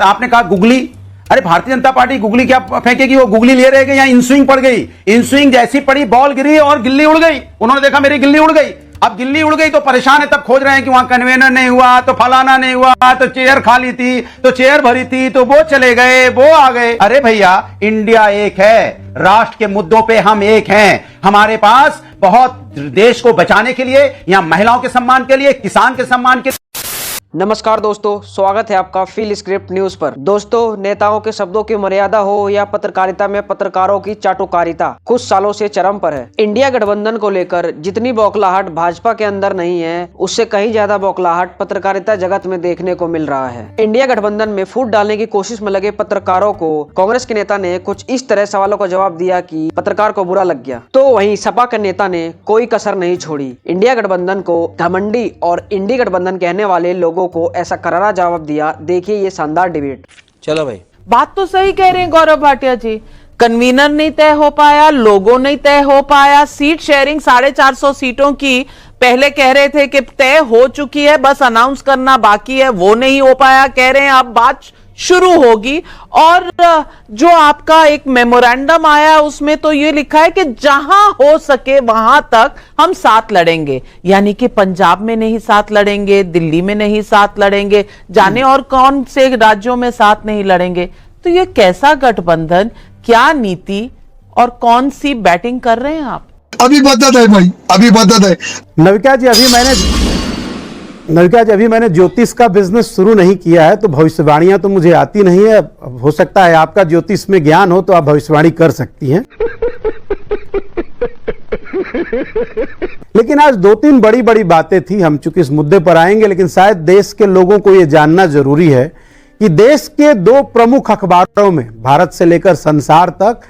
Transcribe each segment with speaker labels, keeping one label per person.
Speaker 1: आपने कहा गुगली, अरे भारतीय जनता पार्टी गुगली क्या फेंकेगी, वो गुगली ले रहे यहाँ इनस्विंग पड़ गई, इनस्विंग जैसी पड़ी बॉल गिरी और गिल्ली उड़ गई। उन्होंने देखा मेरी गिल्ली उड़ गई, अब गिल्ली उड़ गई तो परेशान है, तब खोज रहे हैं कि वहां कन्वेनर नहीं हुआ तो फलाना नहीं हुआ, तो चेयर खाली थी तो चेयर भरी थी तो वो चले गए वो आ गए। अरे भैया इंडिया एक है, राष्ट्र के मुद्दों पे हम एक हैं, हमारे पास बहुत देश को बचाने के लिए या महिलाओं के सम्मान के लिए, किसान के सम्मान के लिए।
Speaker 2: नमस्कार दोस्तों, स्वागत है आपका फील स्क्रिप्ट न्यूज पर। दोस्तों, नेताओं के शब्दों की मर्यादा हो या पत्रकारिता में पत्रकारों की चाटुकारिता कुछ सालों से चरम पर है। इंडिया गठबंधन को लेकर जितनी बौखलाहट भाजपा के अंदर नहीं है, उससे कहीं ज्यादा बौखलाहट पत्रकारिता जगत में देखने को मिल रहा है। इंडिया गठबंधन में फूट डालने की कोशिश में लगे पत्रकारों को कांग्रेस के नेता ने कुछ इस तरह सवालों का जवाब दिया कि पत्रकार को बुरा लग गया, तो वहीं सपा के नेता ने कोई कसर नहीं छोड़ी। इंडिया गठबंधन को घमंडी और इंडी गठबंधन कहने वाले लोगों को ऐसा करारा जवाब दिया। देखिए ये शानदार डिबेट।
Speaker 3: चलो भाई,
Speaker 4: बात तो सही कह रहे हैं गौरव भाटिया जी, कन्वीनर नहीं तय हो पाया, लोगो नहीं तय हो पाया, सीट शेयरिंग 450 सीटों की पहले कह रहे थे कि तय हो चुकी है, बस अनाउंस करना बाकी है, वो नहीं हो पाया। कह रहे हैं अब बात शुरू होगी। और जो आपका एक मेमोरेंडम आया उसमें तो ये लिखा है कि जहां हो सके वहां तक हम साथ लड़ेंगे, यानी कि पंजाब में नहीं साथ लड़ेंगे, दिल्ली में नहीं साथ लड़ेंगे, जाने और कौन से राज्यों में साथ नहीं लड़ेंगे। तो ये कैसा गठबंधन, क्या नीति और कौन सी बैटिंग कर रहे हैं आप?
Speaker 5: अभी बदत है भाई, अभी बदत है।
Speaker 6: नविका जी, अभी मैंने ज्योतिष का बिजनेस शुरू नहीं किया है, तो भविष्यवाणियां तो मुझे आती नहीं है। हो सकता है आपका ज्योतिष में ज्ञान हो तो आप भविष्यवाणी कर सकती हैं। लेकिन आज दो तीन बड़ी बड़ी बातें थी, हम चूंकि इस मुद्दे पर आएंगे, लेकिन शायद देश के लोगों को यह जानना जरूरी है कि देश के दो प्रमुख अखबारों में भारत से लेकर संसार तक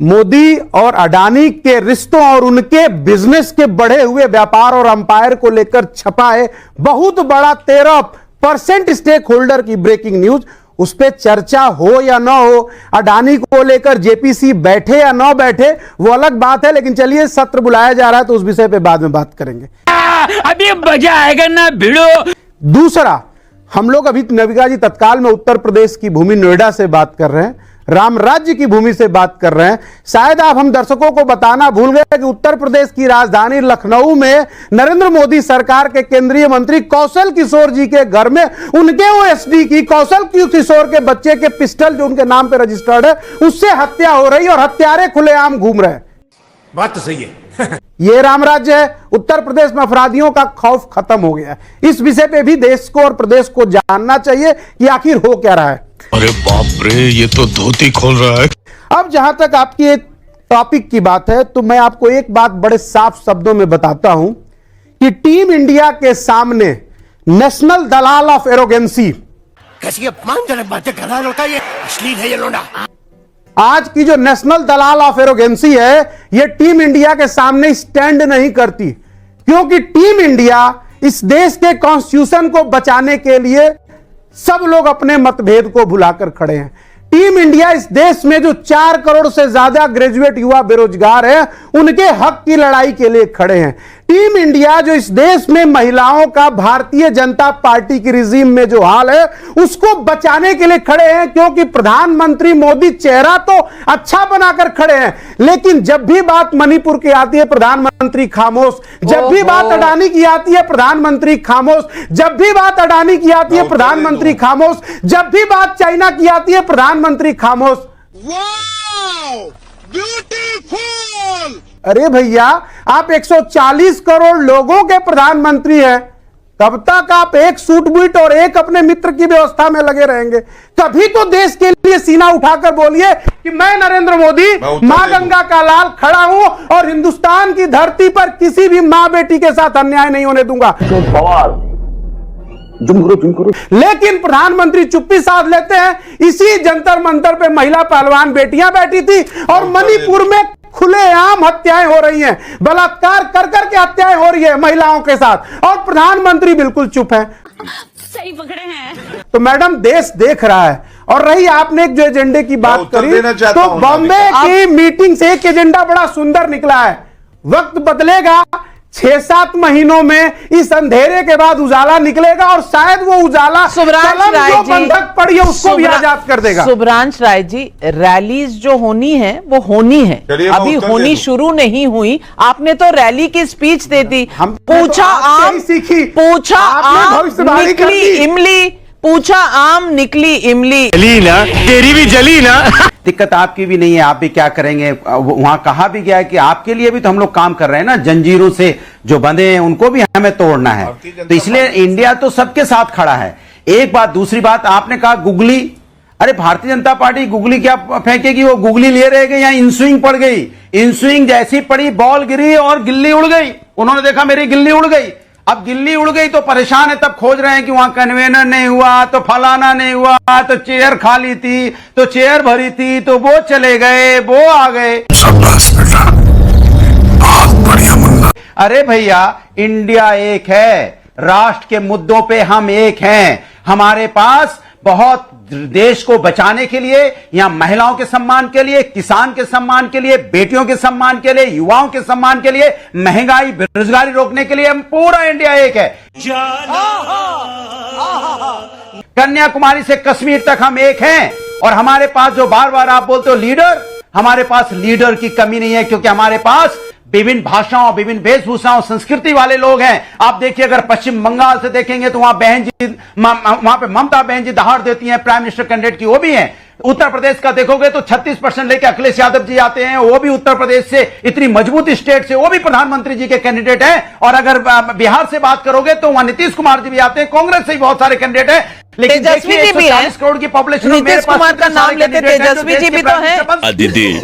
Speaker 6: मोदी और अडानी के रिश्तों और उनके बिजनेस के बढ़े हुए व्यापार और अंपायर को लेकर छपा है बहुत बड़ा 13% स्टेक होल्डर की ब्रेकिंग न्यूज। उस पर चर्चा हो या ना हो, अडानी को लेकर जेपीसी बैठे या ना बैठे वो अलग बात है, लेकिन चलिए सत्र बुलाया जा रहा है तो उस विषय पे बाद में बात करेंगे।
Speaker 3: अभी मजा आएगा ना भिड़ो।
Speaker 6: दूसरा, हम लोग अभी नविका जी तत्काल में उत्तर प्रदेश की भूमि नोएडा से बात कर रहे हैं, राम राज्य की भूमि से बात कर रहे हैं। शायद आप हम दर्शकों को बताना भूल गए कि उत्तर प्रदेश की राजधानी लखनऊ में नरेंद्र मोदी सरकार के केंद्रीय मंत्री कौशल किशोर जी के घर में उनके ओएसडी की, कौशल किशोर के बच्चे के पिस्टल जो उनके नाम पे रजिस्टर्ड है, उससे हत्या हो रही है और हत्यारे खुलेआम घूम रहे हैं।
Speaker 3: बात तो सही है।
Speaker 6: ये राम राज्य है। उत्तर प्रदेश में अपराधियों का खौफ खत्म हो गया है। इस विषय पे भी देश को और प्रदेश को जानना चाहिए कि आखिर हो क्या रहा है।
Speaker 5: अरे बाप रे, ये तो धोती खोल रहा है।
Speaker 6: अब जहां तक आपकी एक टॉपिक की बात है, तो मैं आपको एक बात बड़े साफ शब्दों में बताता हूं कि टीम इंडिया के सामने नेशनल दलाल ऑफ एरोगेंसी,
Speaker 3: कैसी अपमानजनक बातें कर रहा है लड़का, ये अश्लील है ये लोंडा।
Speaker 6: आज की जो नेशनल दलाल ऑफ एरोगेंसी है, ये टीम इंडिया के सामने स्टैंड नहीं करती, क्योंकि टीम इंडिया इस देश के कॉन्स्टिट्यूशन को बचाने के लिए सब लोग अपने मतभेद को भुलाकर खड़े हैं। टीम इंडिया इस देश में जो 4 करोड़ से ज्यादा ग्रेजुएट युवा बेरोजगार हैं, उनके हक की लड़ाई के लिए खड़े हैं। टीम इंडिया जो इस देश में महिलाओं का भारतीय जनता पार्टी की रिजीम में जो हाल है, उसको बचाने के लिए खड़े हैं, क्योंकि प्रधानमंत्री मोदी चेहरा तो अच्छा बनाकर खड़े हैं, लेकिन जब भी बात मणिपुर की आती है प्रधानमंत्री खामोश, जब भी बात अडानी की आती है प्रधानमंत्री खामोश, जब भी बात अडानी की आती है प्रधानमंत्री खामोश, जब भी बात चाइना की आती है प्रधानमंत्री खामोश।
Speaker 5: Wow, beautiful.
Speaker 6: अरे भैया, आप 140 करोड़ लोगों के प्रधानमंत्री हैं, कब तक आप एक सूट बूट और एक अपने मित्र की व्यवस्था में लगे रहेंगे? कभी तो देश के लिए सीना उठाकर बोलिए कि मैं नरेंद्र मोदी मां गंगा का लाल खड़ा हूं और हिंदुस्तान की धरती पर किसी भी मां बेटी के साथ अन्याय नहीं होने दूंगा। लेकिन प्रधानमंत्री चुप्पी साध लेते हैं। इसी जंतर मंतर पे महिला पहलवान बेटियां बैठी थी और मणिपुर में खुलेआम हत्याएं हो रही हैं, बलात्कार कर करके हत्याएं हो रही है महिलाओं के साथ, और प्रधानमंत्री बिल्कुल चुप है।
Speaker 7: सही पकड़े हैं।
Speaker 6: तो मैडम, देश देख रहा है। और रही आपने एक जो एजेंडे की बात करी, तो बॉम्बे की मीटिंग से एक एजेंडा बड़ा सुंदर निकला है। वक्त बदलेगा, 6-7 महीनों में इस अंधेरे के बाद उजाला निकलेगा और शायद वो उजाला
Speaker 4: सुभ्रांश
Speaker 6: कलम
Speaker 4: राय
Speaker 6: जो
Speaker 4: जी,
Speaker 6: बंधक पड़ी है उसको भी आजाद कर देगा।
Speaker 4: सुभ्रांश राय जी, रैलीज जो होनी है वो होनी है,
Speaker 5: चलिए मैं
Speaker 4: अभी
Speaker 5: उत्तर दे
Speaker 4: होनी
Speaker 5: दूं।
Speaker 4: शुरू नहीं हुई। आपने तो रैली की स्पीच दे दी,
Speaker 6: हम
Speaker 4: पूछा
Speaker 6: तो आपसे
Speaker 4: आम
Speaker 6: ही सीखी।
Speaker 4: पूछा
Speaker 6: आपने
Speaker 4: आम
Speaker 6: भविष्यवाणी कर
Speaker 4: निकली
Speaker 6: दी।
Speaker 4: इमली, पूछा आम निकली इमली।
Speaker 3: जली ना तेरी भी जली ना।
Speaker 1: दिक्कत आपकी भी नहीं है, आप भी क्या करेंगे। वहां कहा भी गया है कि आपके लिए भी तो हम लोग काम कर रहे हैं ना, जंजीरों से जो बंधे हैं उनको भी हमें तोड़ना है। तो इसलिए इंडिया तो सबके साथ खड़ा है। एक बात। दूसरी बात, आपने कहा गुगली, अरे भारतीय जनता पार्टी गुगली क्या फेंकेगी, वो गुगली लिए रहेगी या इनस्विंग पड़ गई। इनस्विंग जैसी पड़ी, बॉल गिरी और गिल्ली उड़ गई। उन्होंने देखा मेरी गिल्ली उड़ गई। अब गिल्ली उड़ गई तो परेशान है, तब खोज रहे हैं कि वहां कन्वेनर नहीं हुआ, तो फलाना नहीं हुआ, तो चेयर खाली थी, तो चेयर भरी थी, तो वो चले गए, वो आ गए।
Speaker 5: शाबाश बेटा, बहुत बढ़िया मुन्ना।
Speaker 1: अरे भैया, इंडिया एक है, राष्ट्र के मुद्दों पे हम एक हैं। हमारे पास बहुत देश को बचाने के लिए, यहां महिलाओं के सम्मान के लिए, किसान के सम्मान के लिए, बेटियों के सम्मान के लिए, युवाओं के सम्मान के लिए, महंगाई बेरोजगारी रोकने के लिए हम पूरा इंडिया एक है। कन्याकुमारी से कश्मीर तक हम एक हैं। और हमारे पास जो बार बार आप बोलते हो लीडर, हमारे पास लीडर की कमी नहीं है, क्योंकि हमारे पास विभिन्न भाषाओं, विभिन्न वेशभूषाओं, संस्कृति वाले लोग हैं। आप देखिए, अगर पश्चिम बंगाल से देखेंगे तो वहां बहन जी, वहां पे ममता बहन जी दहाड़ देती हैं प्राइम मिनिस्टर कैंडिडेट की, वो भी हैं। उत्तर प्रदेश का देखोगे तो 36% लेके अखिलेश यादव जी आते हैं, वो भी उत्तर प्रदेश से, इतनी मजबूत स्टेट से, वो भी प्रधानमंत्री जी के कैंडिडेट हैं। और अगर बिहार से बात करोगे तो वहां नीतीश कुमार जी भी आते हैं, कांग्रेस से भी बहुत सारे कैंडिडेट हैं। लेकिन
Speaker 4: तेजस्वी जी भी हैं।
Speaker 1: 140 करोड़ की पॉपुलेशन,
Speaker 4: नीतीश कुमार का नाम लेते तेजस्वी जी भी तो हैं।
Speaker 5: दीदी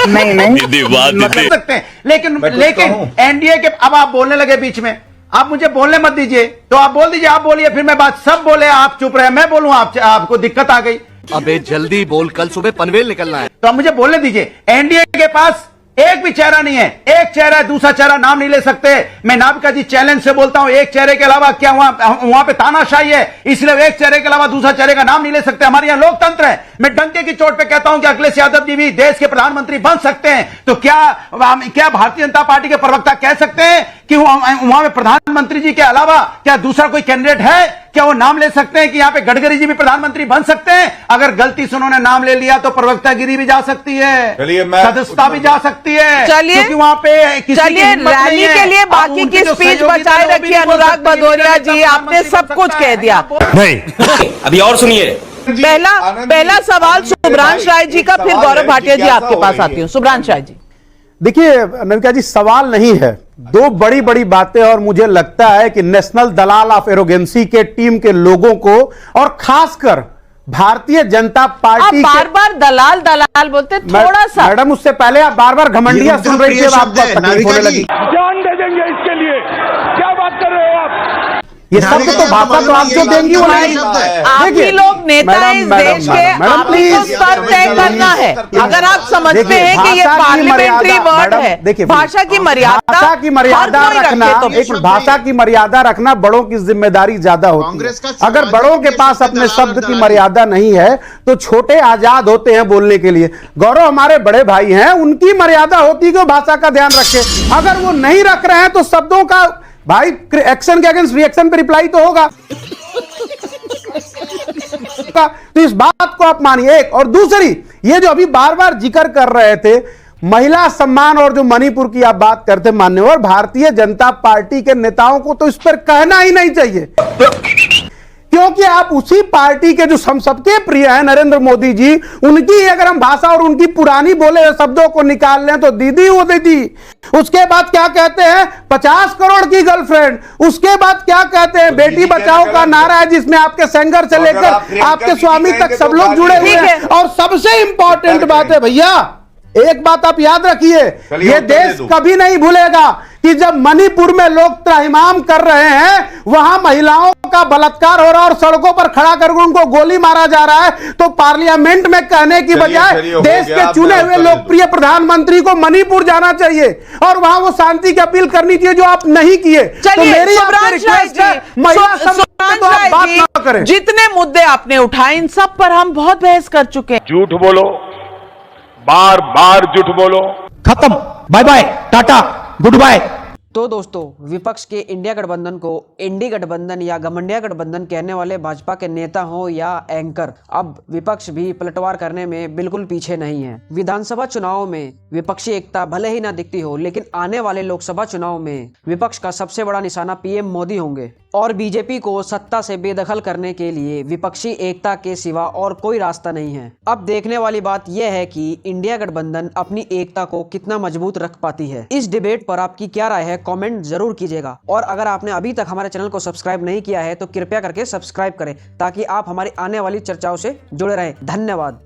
Speaker 1: नहीं
Speaker 5: दीदी, वाह दीदी।
Speaker 1: सकते हैं, लेकिन एनडीए के, अब आप बोलने लगे बीच में, आप मुझे बोलने मत दीजिए, तो आप बोल दीजिए, आप बोलिए, फिर मैं बात, सब बोले, आप चुप रहे, मैं बोलूं, आपको दिक्कत आ गई।
Speaker 3: अबे जल्दी बोल, कल सुबह पनवेल निकलना है।
Speaker 1: तो आप मुझे बोलने दीजिए। एनडीए के पास एक भी चेहरा नहीं है, एक चेहरा है, दूसरा चेहरा नाम नहीं ले सकते। मैं नाविका जी चैलेंज से बोलता हूं, एक चेहरे के अलावा क्या वहां पे तानाशाही है, इसलिए एक चेहरे के अलावा दूसरा चेहरे का नाम नहीं ले सकते। हमारे यहां लोकतंत्र है। मैं डंके की चोट पे कहता हूं कि अखिलेश यादव जी भी देश के प्रधानमंत्री बन सकते हैं। तो क्या भारतीय जनता पार्टी के प्रवक्ता कह सकते हैं कि वहां पे प्रधानमंत्री जी के अलावा क्या दूसरा कोई कैंडिडेट है? क्या वो नाम ले सकते हैं कि यहां पे गडकरी जी भी प्रधानमंत्री बन सकते हैं? अगर गलती से उन्होंने नाम ले लिया तो प्रवक्तागिरी भी जा सकती है, सदस्यता भी जा सकती है।
Speaker 4: चलिए,
Speaker 1: क्योंकि वहां पे किसी की
Speaker 4: चलिए,
Speaker 1: हिम्मत नहीं
Speaker 4: रैली
Speaker 1: है।
Speaker 4: के लिए
Speaker 1: अब
Speaker 4: बाकी
Speaker 1: उनके
Speaker 4: की
Speaker 1: जो
Speaker 4: स्पीच
Speaker 1: सहयोगी
Speaker 4: बचाए
Speaker 1: थे, वो भी
Speaker 4: रखिए।
Speaker 1: नहीं बोल
Speaker 4: अनुराग
Speaker 1: सकते कि
Speaker 4: भदौरिया
Speaker 1: नेता
Speaker 4: जी, आपने
Speaker 1: प्रधानमंत्री
Speaker 4: सब
Speaker 1: बन
Speaker 4: कुछ
Speaker 1: सकता
Speaker 4: कह
Speaker 1: है।
Speaker 4: दिया।
Speaker 3: नहीं
Speaker 8: अभी और सुनिए।
Speaker 4: पहला सवाल सुभ्रांश राय जी का, फिर गौरव भाटिया जी आपके पास आती हूँ। सुभ्रांश राय जी।
Speaker 6: देखिए नविका जी, सवाल नहीं है, दो बड़ी बड़ी बातें, और मुझे लगता है कि नेशनल दलाल ऑफ एरोगेंसी के टीम के लोगों को, और खासकर भारतीय जनता
Speaker 4: आप
Speaker 6: पार्टी
Speaker 4: बार बार दलाल दलाल बोलते, थोड़ा सा।
Speaker 6: मैडम, उससे पहले आप बार बार घमंडियां सुन रही थी, अब आपको तकलीफ होने लगी।
Speaker 5: जान दे देंगे इसके लिए, क्या बात कर रहे हो आप?
Speaker 6: ये सब तो भाषा तो आप जो देंगी वो नहीं।
Speaker 4: आप ही
Speaker 6: देखिए,
Speaker 4: लोग नेता हैं इस
Speaker 6: मैडम,
Speaker 4: देश के,
Speaker 6: मैडम,
Speaker 4: आप ही को
Speaker 6: प्लीज।
Speaker 4: स्तर तय करना है। अगर आप समझते
Speaker 6: देखिए,
Speaker 4: हैं कि ये
Speaker 6: भाषा की
Speaker 4: पार्लियामेंट्री
Speaker 6: मर्यादा,
Speaker 4: वर्ड
Speaker 6: मैडम,
Speaker 4: है,
Speaker 6: देखिए,
Speaker 4: भाषा की मर्यादा,
Speaker 6: भाषा की मर्यादा
Speaker 4: हर कोई
Speaker 6: रखना,
Speaker 4: रखे तो
Speaker 6: एक भाषा की मर्यादा रखना बड़ों की जिम्मेदारी ज्यादा होती है। अगर बड़ों के पास अपने शब्द की मर्यादा नहीं है तो छोटे आजाद होते हैं बोलने के लिए। गौरव हमारे बड़े भाई हैं, उनकी मर्यादा होती है कि वो भाषा का ध्यान रखे। अगर वो नहीं रख रहे हैं तो शब्दों का, भाई, एक्शन के अगेंस्ट रिएक्शन पे रिप्लाई तो होगा। तो इस बात को आप मानिए। एक और दूसरी, ये जो अभी बार बार जिक्र कर रहे थे महिला सम्मान और जो मणिपुर की आप बात करते मान्यवर, भारतीय जनता पार्टी के नेताओं को तो इस पर कहना ही नहीं चाहिए, क्योंकि आप उसी पार्टी के जो हम सबके प्रिय हैं नरेंद्र मोदी जी, उनकी अगर हम भाषा और उनकी पुरानी बोले शब्दों को निकाल लें तो दीदी वो दीदी, उसके बाद क्या कहते हैं 50 करोड़ की गर्लफ्रेंड, उसके बाद क्या कहते हैं बेटी बचाओ का नारा है जिसमें आपके सेंगर से लेकर आपके स्वामी तक सब लोग जुड़े हुए हैं। और सबसे इंपॉर्टेंट बात है भैया, एक बात आप याद रखिए, ये देश कभी नहीं भूलेगा कि जब मणिपुर में लोग त्राहिमाम कर रहे हैं, वहां महिलाओं का बलात्कार हो रहा है और सड़कों पर खड़ा करके उनको गोली मारा जा रहा है, तो पार्लियामेंट में कहने की बजाय देश के चुने हुए लोकप्रिय प्रधानमंत्री को मणिपुर जाना चाहिए और वहां वो शांति की अपील करनी चाहिए, जो आप नहीं किए। तो मेरी आपसे रिक्वेस्ट है, महिला सम्मान तो आप बात ना करें।
Speaker 4: जितने मुद्दे आपने उठाए इन सब पर हम बहुत बहस कर चुके हैं।
Speaker 5: झूठ बोलो, बार बार झूठ बोलो।
Speaker 3: खत्म, bye bye, tata, goodbye.
Speaker 2: तो दोस्तों, विपक्ष के इंडिया गठबंधन को इंडी गठबंधन या घमंडिया गठबंधन कहने वाले भाजपा के नेता हो या एंकर, अब विपक्ष भी पलटवार करने में बिल्कुल पीछे नहीं है। विधानसभा चुनाव में विपक्षी एकता भले ही ना दिखती हो, लेकिन आने वाले लोकसभा चुनाव में विपक्ष का सबसे बड़ा निशाना पीएम मोदी होंगे और बीजेपी को सत्ता से बेदखल करने के लिए विपक्षी एकता के सिवा और कोई रास्ता नहीं है। अब देखने वाली बात यह है कि इंडिया गठबंधन अपनी एकता को कितना मजबूत रख पाती है। इस डिबेट पर आपकी क्या राय है, कमेंट जरूर कीजिएगा। और अगर आपने अभी तक हमारे चैनल को सब्सक्राइब नहीं किया है तो कृपया करके सब्सक्राइब करें, ताकि आप हमारी आने वाली चर्चाओं से जुड़े रहें। धन्यवाद।